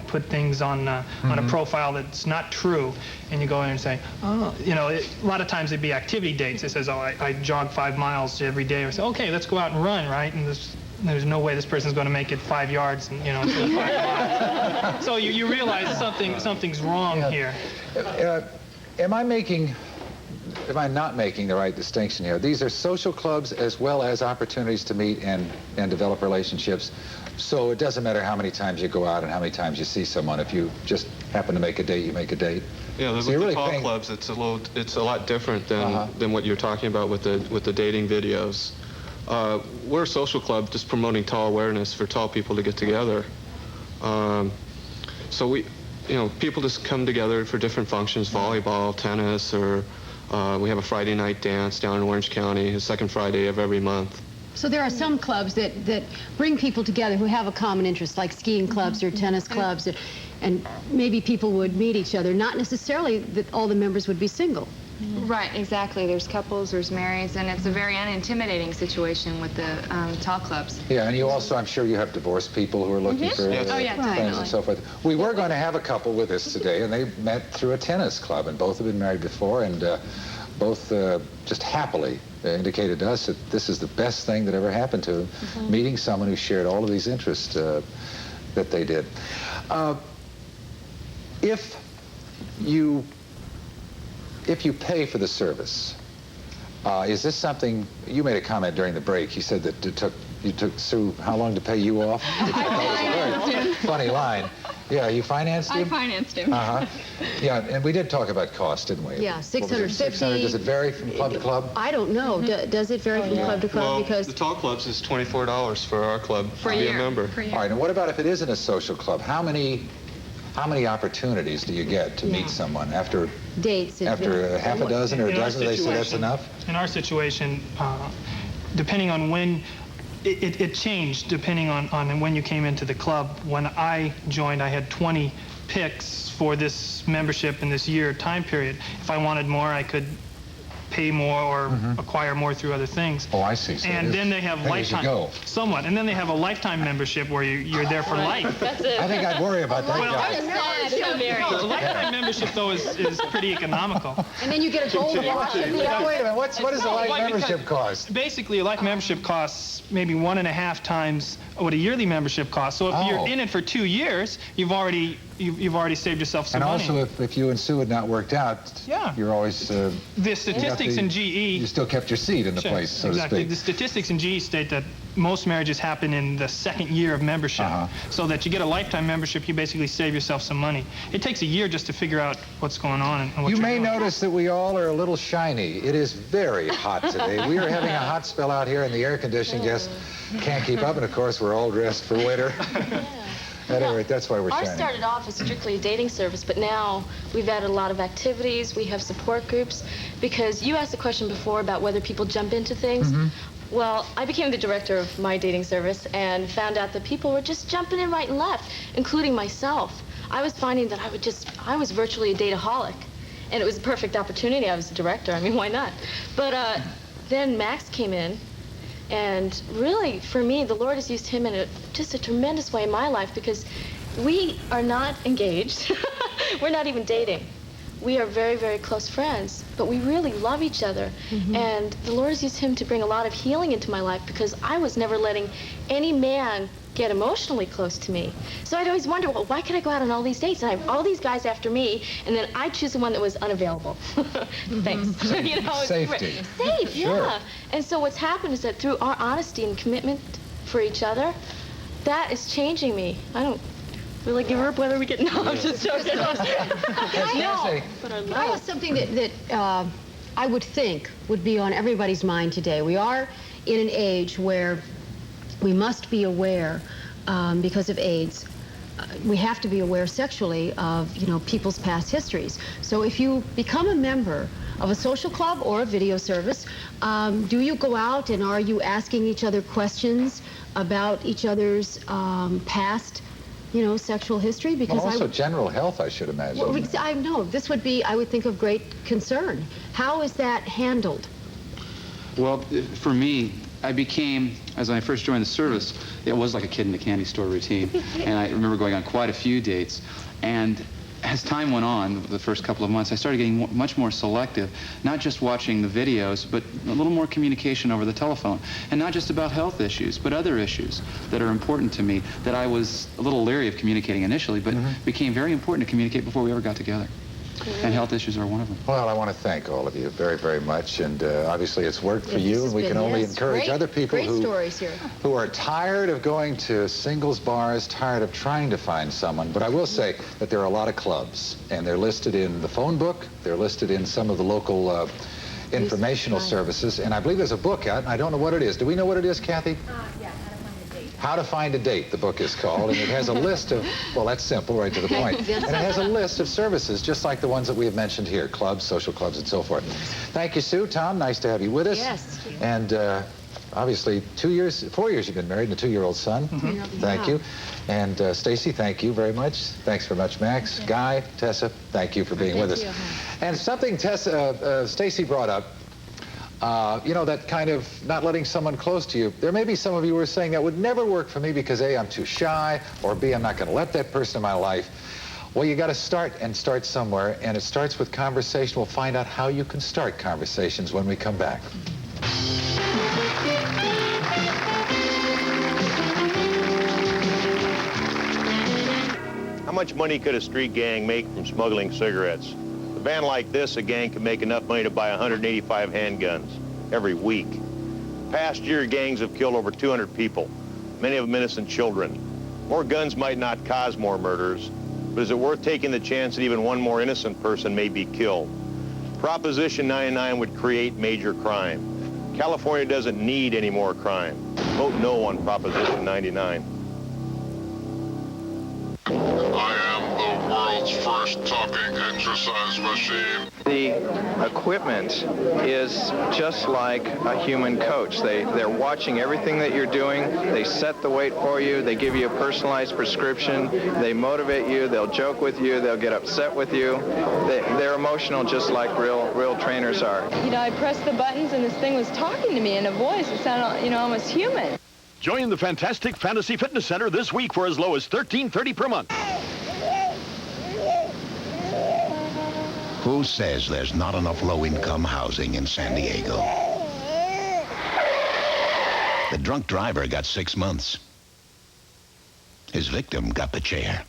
put things on a profile that's not true, and you go in and say, oh, you know, a lot of times it'd be activity dates. It says, oh, I jog 5 miles every day. Or say, okay, let's go out and run, right? And there's no way this person's going to make it 5 yards, and, you know, instead of 5 miles. So you realize something's wrong here. Am I not making the right distinction here? These are social clubs as well as opportunities to meet and develop relationships. So it doesn't matter how many times you go out and how many times you see someone. If you just happen to make a date, you make a date. Yeah, with the talk clubs, it's a lot different than what you're talking about with the dating videos. We're a social club just promoting tall awareness for tall people to get together. So people just come together for different functions, volleyball, tennis, or we have a Friday night dance down in Orange County, the second Friday of every month. So there are some clubs that bring people together who have a common interest, like skiing clubs or tennis clubs, and maybe people would meet each other, not necessarily that all the members would be single. Right, exactly. There's couples, there's marrieds, and it's a very unintimidating situation with the tall clubs. Yeah, and you also, I'm sure you have divorced people who are looking for friends and so forth. We were going to have a couple with us today, and they met through a tennis club, and both have been married before, and both just happily indicated to us that this is the best thing that ever happened to them, meeting someone who shared all of these interests that they did. If you pay for the service, is this something, you made a comment during the break, you said that you took Sue how long to pay you off? Which I thought was a very funny line. Yeah, you financed him? I financed him. Yeah, and we did talk about cost, didn't we? Yeah, $650. Does it vary from club to club? I don't know. Does it vary from club to club? Well, because the tall clubs is $24 for our club to be a member. All right, and what about if it isn't a social club? How many opportunities do you get to meet someone after dates? After half a dozen or a dozen, they say that's enough? In our situation, depending on when, it changed depending on when you came into the club. When I joined, I had 20 picks for this membership in this year time period. If I wanted more, I could pay more or acquire more through other things. Oh, I see. So and then they have lifetime, somewhat, and then they have a lifetime membership where you're there for life. That's it. I think I'd worry about that. The lifetime membership, though, is pretty economical. And then you get a gold watch. Wait a minute, what does a life membership cost? Basically, a life membership costs maybe 1.5 times what a yearly membership costs. So if you're in it for 2 years, you've already saved yourself some money. And also, if you and Sue had not worked out, you're always... the statistics in GE... You still kept your seat in the place, so to speak. The statistics in GE state that most marriages happen in the 2nd year of membership. So that you get a lifetime membership, you basically save yourself some money. It takes a year just to figure out what's going on and what you you're may doing. notice that we all are a little shiny. It is very hot today. We are having a hot spell out here, and the air conditioning just can't keep up. And of course, we're all dressed for winter. At any rate, that's why we're shining. Ours started off as strictly a dating service, but now we've added a lot of activities. We have support groups. Because you asked the question before about whether people jump into things. Well, I became the director of my dating service and found out that people were just jumping in right and left, including myself. I was finding that I was virtually a dateaholic. And it was a perfect opportunity. I was the director. I mean, why not? But then Max came in. And really, for me, the Lord has used him in just a tremendous way in my life, because we are not engaged. We're not even dating. We are very, very close friends, but we really love each other. And the Lord has used him to bring a lot of healing into my life, because I was never letting any man get emotionally close to me. So I'd always wonder, well, why could I go out on all these dates and I have all these guys after me, and then I choose the one that was unavailable? Thanks. You know, safety. Safe, yeah. And so what's happened is that through our honesty and commitment for each other, that is changing me. I don't really give up whether we get... No, I'm just joking. Can I ask something that I would think would be on everybody's mind today? We are in an age where we must be aware, because of AIDS, we have to be aware sexually of, people's past histories. So if you become a member of a social club or a video service, do you go out and are you asking each other questions about each other's past, sexual history? Because also general health, I should imagine. Well, I know. This would be, I would think, of great concern. How is that handled? Well, for me, I became, as I first joined the service, it was like a kid in a candy store routine. And I remember going on quite a few dates. And as time went on, the first couple of months, I started getting much more selective, not just watching the videos, but a little more communication over the telephone. And not just about health issues, but other issues that are important to me that I was a little leery of communicating initially, but became very important to communicate before we ever got together. And health issues are one of them. Well, I want to thank all of you very, very much. And obviously it's worked for you, and we can only encourage other people who are tired of going to singles bars, tired of trying to find someone. But I will say that there are a lot of clubs, and they're listed in the phone book. They're listed in some of the local informational services. And I believe there's a book out, and I don't know what it is. Do we know what it is, Kathy? Yeah. How to Find a Date, the book is called, and it has a list of, well, that's simple, right to the point. And it has a list of services, just like the ones that we have mentioned here, clubs, social clubs, and so forth. Thank you, Sue. Tom, nice to have you with us. Yes. And obviously, 4 years you've been married, and a 2-year-old son. Thank you. And Stacy, thank you very much. Thanks very much, Max. Guy, Tessa, thank you for being with us. And something Stacy brought up, you know, that kind of not letting someone close to you. There may be some of you who are saying that would never work for me because A, I'm too shy, or B, I'm not going to let that person in my life. Well, you got to start somewhere, and it starts with conversation. We'll find out how you can start conversations when we come back. How much money could a street gang make from smuggling cigarettes? A band like this, a gang can make enough money to buy 185 handguns every week. Past year, gangs have killed over 200 people, many of them innocent children. More guns might not cause more murders, but is it worth taking the chance that even one more innocent person may be killed? Proposition 99 would create major crime. California doesn't need any more crime. Vote no on Proposition 99. I am the world's first talking exercise machine. The equipment is just like a human coach. They're watching everything that you're doing. They set the weight for you. They give you a personalized prescription. They motivate you. They'll joke with you. They'll get upset with you. They're emotional just like real trainers are. You know, I pressed the buttons and this thing was talking to me in a voice. It sounded, you know, almost human. Join the Fantastic Fantasy Fitness Center this week for as low as $13.30 per month. Who says there's not enough low-income housing in San Diego? The drunk driver got 6 months. His victim got the chair.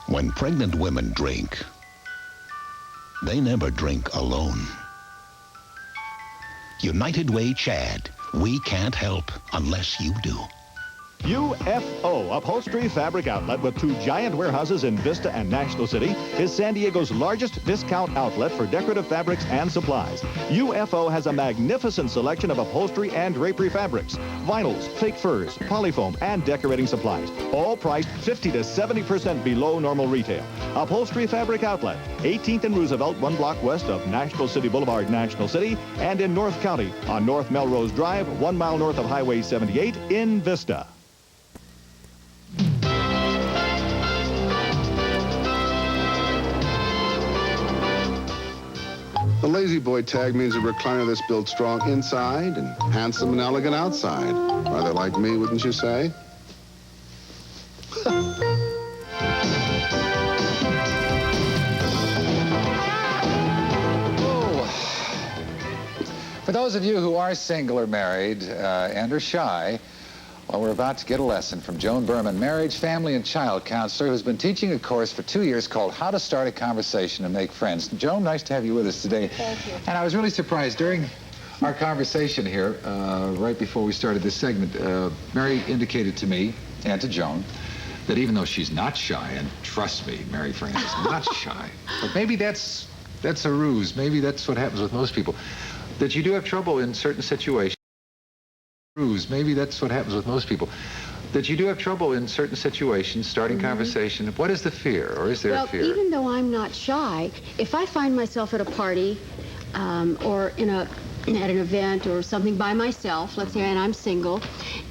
When pregnant women drink, they never drink alone. United Way Chad, we can't help unless you do. UFO Upholstery Fabric Outlet with 2 giant warehouses in Vista and National City is San Diego's largest discount outlet for decorative fabrics and supplies. UFO has a magnificent selection of upholstery and drapery fabrics, vinyls, fake furs, polyfoam, and decorating supplies, all priced 50 to 70% below normal retail. Upholstery Fabric Outlet, 18th and Roosevelt, 1 block west of National City Boulevard, National City, and in North County on North Melrose Drive, 1 mile north of Highway 78 in Vista. The Lazy Boy tag means a recliner that's built strong inside and handsome and elegant outside. Rather like me, wouldn't you say? For those of you who are single or married and are shy, well, we're about to get a lesson from Joan Berman, marriage, family, and child counselor, who's been teaching a course for 2 years called How to Start a Conversation and Make Friends. Joan, nice to have you with us today. Thank you. And I was really surprised during our conversation here, right before we started this segment, Mary indicated to me and to Joan that even though she's not shy, and trust me, Mary Frann is not shy, but maybe that's a ruse. Maybe that's what happens with most people, that you do have trouble in certain situations. Maybe that's what happens with most people, that you do have trouble in certain situations, starting conversation. What is the fear, or is there a fear? Well, even though I'm not shy, if I find myself at a party or at an event or something by myself, let's say, and I'm single,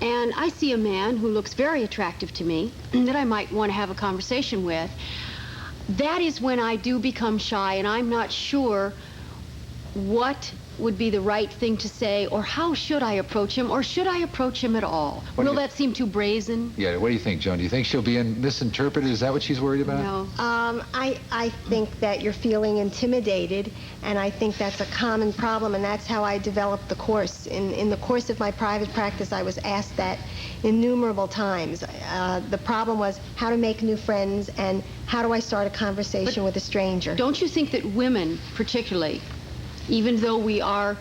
and I see a man who looks very attractive to me that I might want to have a conversation with, that is when I do become shy, and I'm not sure what would be the right thing to say, or how should I approach him, or should I approach him at all? Will that seem too brazen? Yeah, what do you think, Joan? Do you think she'll be misinterpreted? Is that what she's worried about? No. I think that you're feeling intimidated, and I think that's a common problem, and that's how I developed the course. In the course of my private practice, I was asked that innumerable times. The problem was how to make new friends and how do I start a conversation with a stranger. Don't you think that women, particularly, even though we are,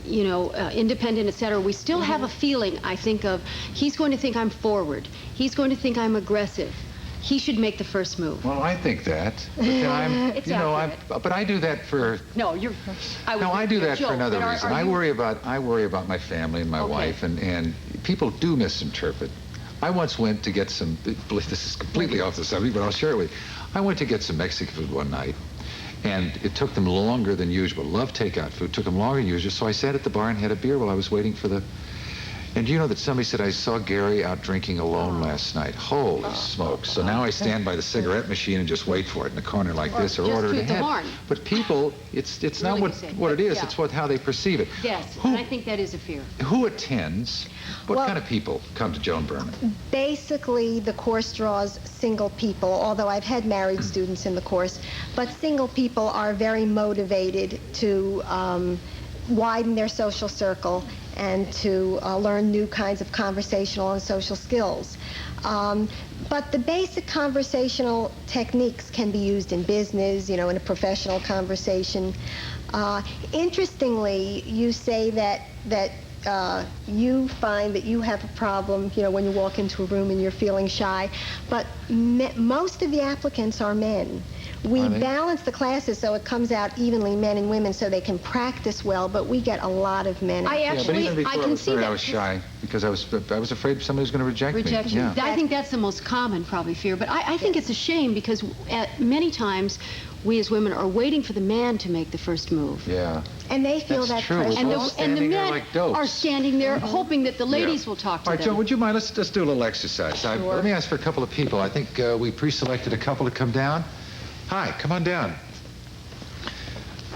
you know, independent, etc., we still have a feeling, I think, of he's going to think I'm forward. He's going to think I'm aggressive. He should make the first move. Well, I think that. But then I'm, It's you know, accurate. but I do that for. No, you're. I do that for another reason. I worry about my family and my wife, and people do misinterpret. I once went to get some. This is completely off the subject, but I'll share it with you. I went to get some Mexican food one night, and it took them longer than usual. Love takeout food. Took them longer than usual. So I sat at the bar and had a beer while I was waiting for the. And do you know that somebody said, I saw Gary out drinking alone last night? Holy smokes. So now I stand by the cigarette machine and just wait for it in the corner like this, or order it ahead. But people, it's not what it is, it's how they perceive it. Yes, and I think that is a fear. Who attends? What kind of people come to Joan Berman? Basically, the course draws single people, although I've had married students in the course, but single people are very motivated to widen their social circle and to learn new kinds of conversational and social skills. But the basic conversational techniques can be used in business, you know, in a professional conversation. Interestingly, you say that you find that you have a problem, you know, when you walk into a room and you're feeling shy, but most of the applicants are men. We balance the classes so it comes out evenly, men and women, so they can practice well, but we get a lot of men. But even before I was shy because I was afraid somebody was going to reject me. Rejection. I think that's the most common, probably, fear. But I think it's a shame because many times we as women are waiting for the man to make the first move. Yeah. And they feel that pressure. And the men are standing there hoping that the ladies will talk to them. All right, Joan, would you mind? Let's do a little exercise. Sure. Let me ask for a couple of people. I think we pre-selected a couple to come down. Hi, come on down.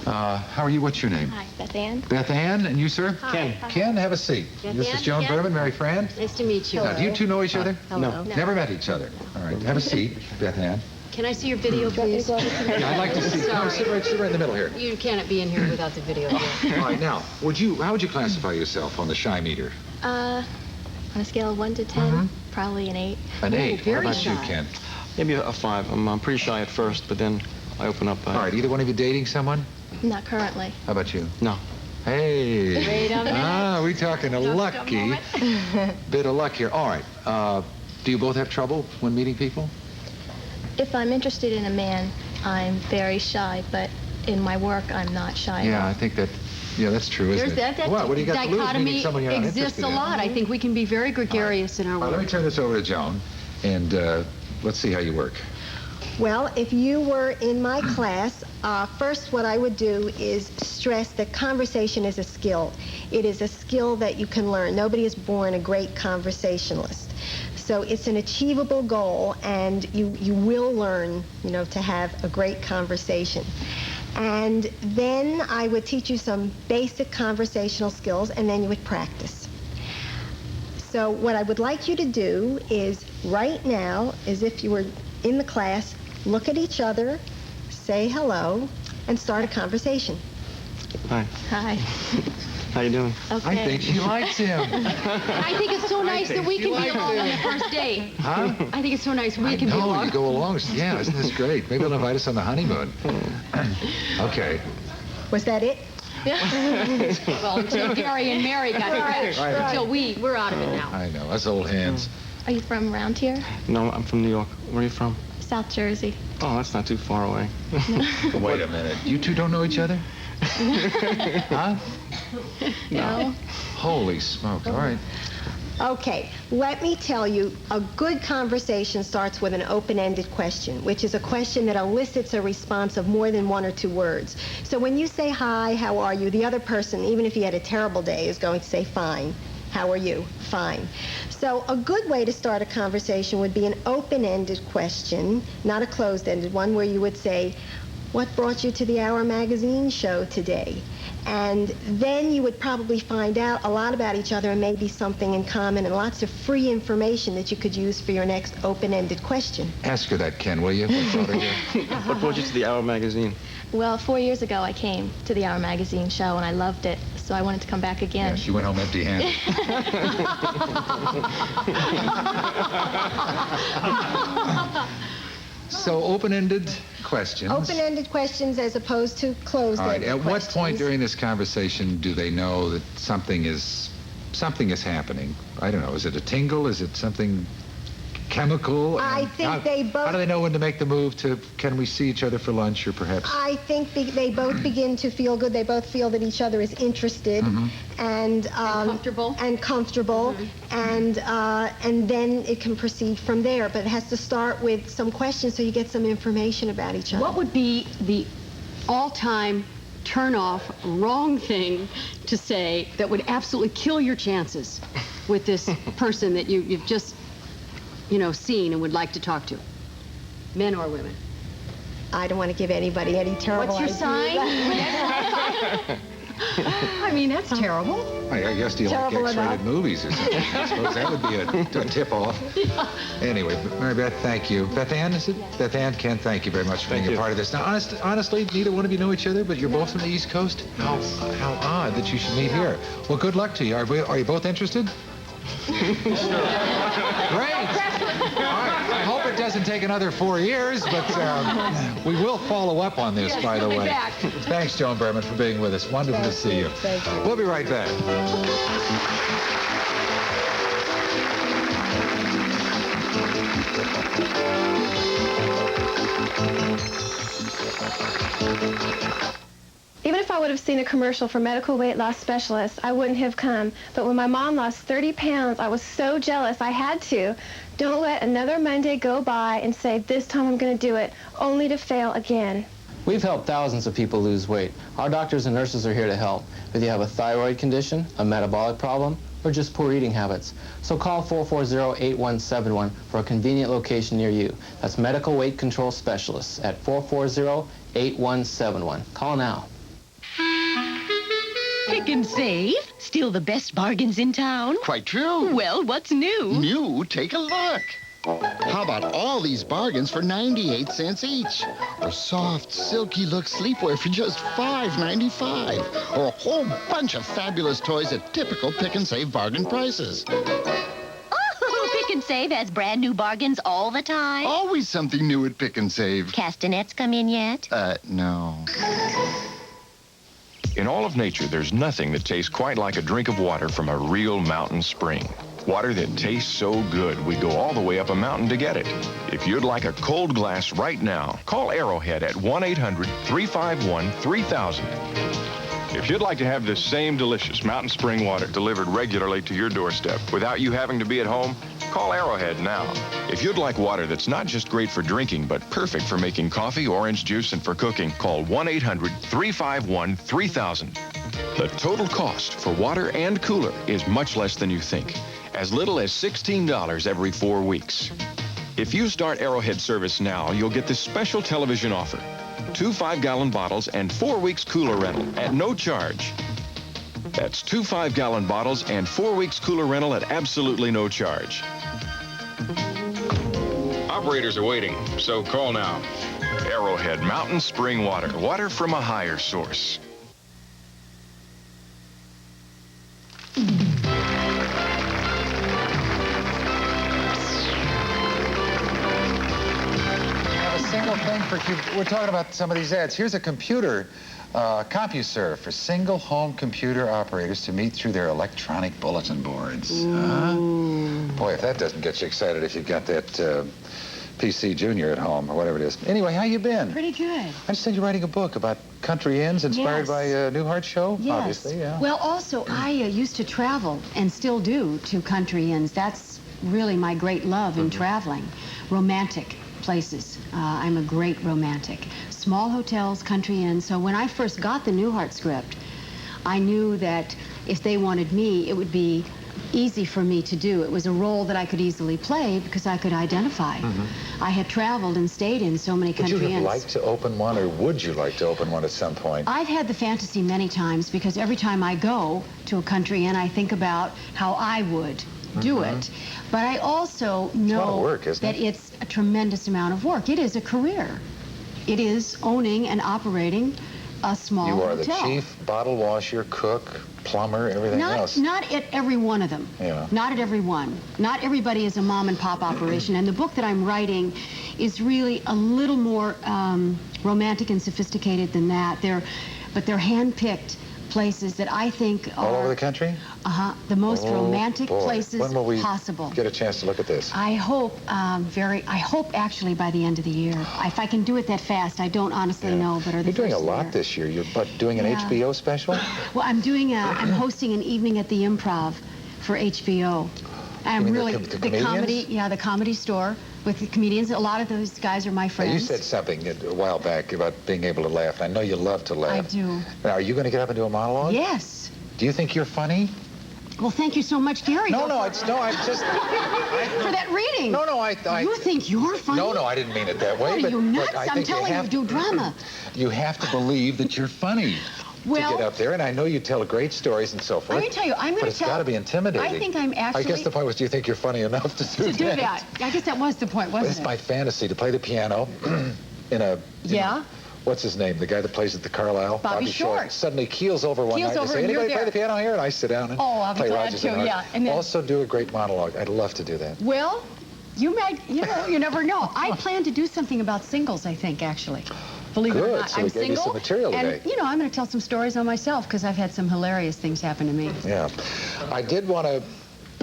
How are you? What's your name? Hi, Beth Ann. Beth Ann, and you, sir? Hi. Ken. Hi. Ken, have a seat. This is Joan Berman, Mary Frann. Nice to meet you. Now, do you two know each other? Hello. No. Never met each other. All right, have a seat, Beth Ann. Can I see your video, please? Yeah, I'd like to see. No, sit right in the middle here. You can't be in here without the video. All right, now, how would you classify yourself on the shy meter? On a scale of 1 to 10, probably an 8. An 8. Very What about shy. you, Ken? Maybe a 5. I'm pretty shy at first, but then I open up. All right, either one of you dating someone? Not currently. How about you? No. Hey. Wait a minute. We're talking a lucky bit of luck here. All right. Do you both have trouble when meeting people? If I'm interested in a man, I'm very shy, but in my work, I'm not shy at all. I think that, that's true, isn't it? What do you got to lose meeting someone you're not exists interested a in? lot. I think we can be very gregarious in our work. Let me turn this over to Joan, and let's see how you work. Well, if you were in my class, first what I would do is stress that conversation is a skill. It is a skill that you can learn. Nobody is born a great conversationalist. So it's an achievable goal, and you will learn, to have a great conversation. And then I would teach you some basic conversational skills, and then you would practice. So what I would like you to do is right now, as if you were in the class, look at each other, say hello, and start a conversation. Hi. Hi. How you doing? Okay. I think she likes him. I think it's so nice that we can be along on the first date. Huh? I think it's so nice we can be along. You go along. Yeah, isn't this great? Maybe they'll invite us on the honeymoon. Okay. Was that it? Well, until Gary and Mary got finished. Right. Until we're out of it now. I know. Us old hands. Are you from around here? No, I'm from New York. Where are you from? South Jersey. Oh, that's not too far away. Wait a minute. You two don't know each other? Huh? No. Holy smoke. All right. Okay, let me tell you, a good conversation starts with an open-ended question, which is a question that elicits a response of more than 1 or 2 words. So when you say, hi, how are you, the other person, even if you had a terrible day, is going to say, fine. How are you? Fine. So a good way to start a conversation would be an open-ended question, not a closed-ended one, where you would say, what brought you to the Hour magazine show today? And then you would probably find out a lot about each other and maybe something in common and lots of free information that you could use for your next open-ended question. Ask her that, Ken, will you? What brought you to the Hour magazine? Well, 4 years ago I came to the Hour magazine show and I loved it, so I wanted to come back again. Yeah, she went home empty-handed. So open-ended questions. Open-ended questions as opposed to closed-ended questions. All right. At what point during this conversation do they know that something is happening? I don't know. Is it a tingle? Is it something chemical? I think they both... How do they know when to make the move to, can we see each other for lunch, or perhaps... I think they both begin to feel good. They both feel that each other is interested and comfortable. And then it can proceed from there. But it has to start with some questions so you get some information about each other. What would be the all-time turn-off, wrong thing to say that would absolutely kill your chances with this person that you've just, seen and would like to talk to? Men or women? I don't want to give anybody any terrible What's your sign? I mean, that's terrible. I guess do you like X-rated movies or something? I suppose that would be a tip-off. Anyway, Mary Beth, thank you. Beth Ann, is it? Beth Ann, Ken, thank you very much for being a part of this. Now, honestly, neither one of you know each other, but you're both from the East Coast? How odd that you should meet here. Well, good luck to you. Are you both interested? Great. I hope it doesn't take another 4 years, but we will follow up on this, by the way. Thanks, Joan Berman, for being with us. Wonderful to see you. Thank you. We'll be right back. Even if I would have seen a commercial for medical weight loss specialists, I wouldn't have come. But when my mom lost 30 pounds, I was so jealous I had to. Don't let another Monday go by and say, this time I'm going to do it, only to fail again. We've helped thousands of people lose weight. Our doctors and nurses are here to help, whether you have a thyroid condition, a metabolic problem, or just poor eating habits. So call 440-8171 for a convenient location near you. That's Medical Weight Control Specialists at 440-8171. Call now. Pick and save? Still the best bargains in town? Quite true. Well, what's new? New? Take a look. How about all these bargains for 98 cents each? Or soft, silky look sleepwear for just $5.95. Or a whole bunch of fabulous toys at typical Pick and Save bargain prices. Oh, Pick and Save has brand new bargains all the time. Always something new at Pick and Save. Castanets come in yet? No. In all of nature, there's nothing that tastes quite like a drink of water from a real mountain spring. Water that tastes so good, we go all the way up a mountain to get it. If you'd like a cold glass right now, call Arrowhead at 1-800-351-3000. If you'd like to have this same delicious mountain spring water delivered regularly to your doorstep without you having to be at home, call Arrowhead now. If you'd like water that's not just great for drinking, but perfect for making coffee, orange juice, and for cooking, call 1-800-351-3000. The total cost for water and cooler is much less than you think, as little as $16 every 4 weeks. If you start Arrowhead service now, you'll get this special television offer: 2 5-gallon bottles and 4 weeks cooler rental at no charge. That's 2 5-gallon bottles and 4 weeks cooler rental at absolutely no charge. Operators are waiting, so call now. Arrowhead Mountain Spring Water. Water from a higher source. Single thing for we're talking about some of these ads. Here's a computer, CompuServe, for single home computer operators to meet through their electronic bulletin boards. Boy, if that doesn't get you excited, if you've got that PC Junior at home or whatever it is. Anyway, how you been? Pretty good. I understand you're writing a book about country inns inspired by Newhart show, obviously. Yeah. Well, also, I used to travel and still do to country inns. That's really my great love in traveling. Romantic places. I'm a great romantic. Small hotels, country inns. So when I first got the Newhart script, I knew that if they wanted me, it would be easy for me to do. It was a role that I could easily play because I could identify. I had traveled and stayed in so many country Would you have inns. liked to open one, or would you like to open one at some point? I've had the fantasy many times because every time I go to a country inn, I think about how I would do it. But I also know a lot of work, isn't that it? it's a tremendous amount of work. It is a career. It is owning and operating a small You are hotel. the chief bottle washer, cook, plumber, everything else. Not at every one of them. Yeah. Not at every one. Not everybody is a mom and pop operation. And the book that I'm writing is really a little more romantic and sophisticated than that. But they're hand-picked places that I think are... All over the country? The most romantic boy. places When will we possible. get a chance to look at this? I hope actually by the end of the year. If I can do it that fast, I don't honestly know, but You're doing a lot this year. You're doing an HBO special? Well, I'm hosting an evening at the Improv for HBO. I'm mean really the comedians? the comedy store with the comedians. A lot of those guys are my friends. You said something a while back about being able to laugh. I know you love to laugh. I do. Now, are you going to get up and do a monologue? Yes. Do you think you're funny? Well, thank you so much, Gary. I just... For that reading. No, You think you're funny? No, I didn't mean it that way. What are you nuts? I I'm think telling you, do drama. You have to believe that you're funny to get up there, and I know you tell great stories and so forth. Let me tell you, But it's got to be intimidating. I think I'm actually... I guess the point was, do you think you're funny enough to do that? I guess that was the point, wasn't it? It's my fantasy to play the piano in a... What's his name? The guy that plays at the Carlisle? Bobby Short. Suddenly keels over one night and say, anybody play the piano here? And I sit down and I'll be play glad Rodgers to, and Hart. yeah. And then, also do a great monologue. I'd love to do that. Well, you might, you never know. I plan to do something about singles, I think, actually. Believe it or not. So I'm we gave you single, some material today. and, I'm going to tell some stories on myself because I've had some hilarious things happen to me. Yeah. I did want to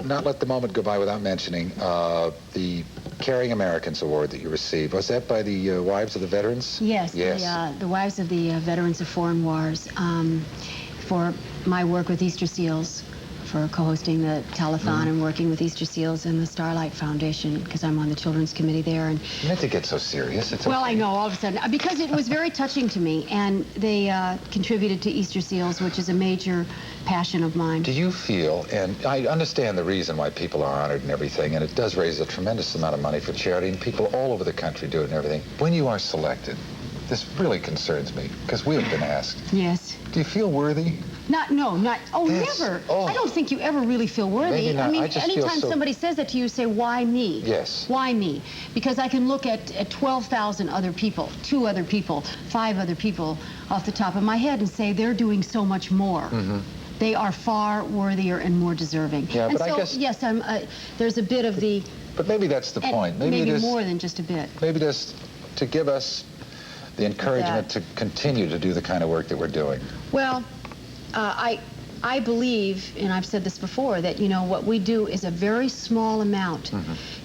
not let the moment go by without mentioning the Caring Americans Award that you received. Was that by the Wives of the Veterans? Yes. The Wives of the Veterans of Foreign Wars for my work with Easter Seals, for co-hosting the telethon and working with Easter Seals and the Starlight Foundation because I'm on the children's committee there. And you meant to get so serious. It's well, okay. I know, all of a sudden, because it was very touching to me, and they contributed to Easter Seals, which is a major passion of mine. Do you feel, and I understand the reason why people are honored and everything, and it does raise a tremendous amount of money for charity, and people all over the country do it and everything. When you are selected, this really concerns me, because we have been asked. Yes. Do you feel worthy? Never. I don't think you ever really feel worthy. Maybe not. I mean, just anytime feel somebody says that to you, say, why me? Yes. Why me? Because I can look at 12,000 other people, 2 other people, 5 other people off the top of my head and say they're doing so much more. They are far worthier and more deserving. Yeah, and but so, I guess... yes, there's a bit of the... But maybe that's the point. Maybe more than just a bit. Maybe just to give us the encouragement to continue to do the kind of work that we're doing. Well, I believe, and I've said this before, that, what we do is a very small amount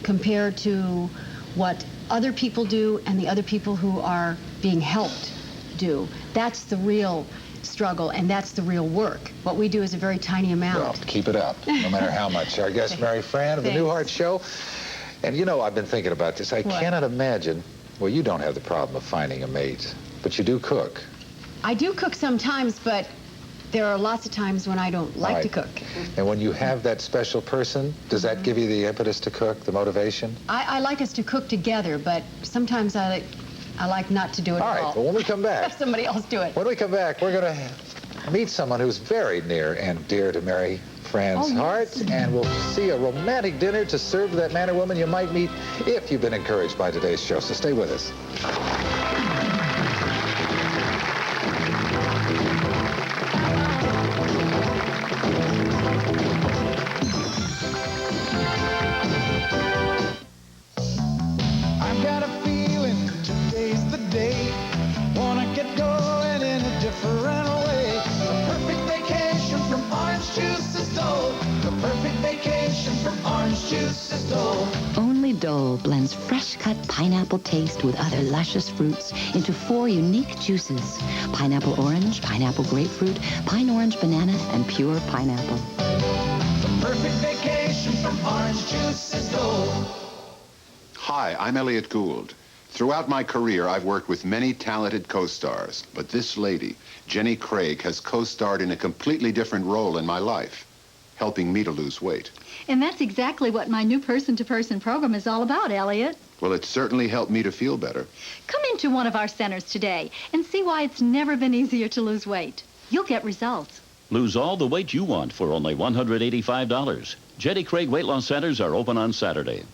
compared to what other people do and the other people who are being helped do. That's the real struggle, and that's the real work. What we do is a very tiny amount. Well, keep it up, no matter how much. Our guest, Mary Frann of the Newhart Show. And I've been thinking about this. I cannot imagine, well, you don't have the problem of finding a mate, but you do cook. I do cook sometimes, but there are lots of times when I don't like to cook. And when you have that special person, does that give you the impetus to cook, the motivation? I like us to cook together, but sometimes I like not to do it at all. All right, well, when we come back... Have somebody else do it. When we come back, we're going to meet someone who's very near and dear to Mary Frann's heart, and we'll see a romantic dinner to serve to that man or woman you might meet if you've been encouraged by today's show. So stay with us. Only Dole blends fresh-cut pineapple taste with other luscious fruits into 4 unique juices: pineapple orange, pineapple grapefruit, pine orange banana, and pure pineapple. The perfect vacation from orange juice is Dole. Hi, I'm Elliot Gould. Throughout my career, I've worked with many talented co-stars, but this lady, Jenny Craig, has co-starred in a completely different role in my life. helping me to lose weight. And that's exactly what my new person-to-person program is all about, Elliot. Well, it certainly helped me to feel better. Come into one of our centers today and see why it's never been easier to lose weight. You'll get results. Lose all the weight you want for only $185. Jetty Craig Weight Loss Centers are open on Saturday.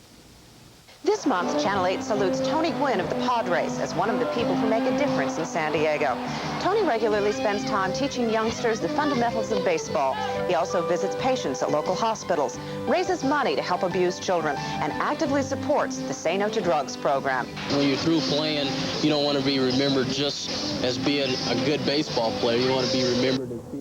This month, Channel 8 salutes Tony Gwynn of the Padres as one of the people who make a difference in San Diego. Tony regularly spends time teaching youngsters the fundamentals of baseball. He also visits patients at local hospitals, raises money to help abused children, and actively supports the Say No to Drugs program. When you're through playing, you don't want to be remembered just as being a good baseball player. You want to be remembered as being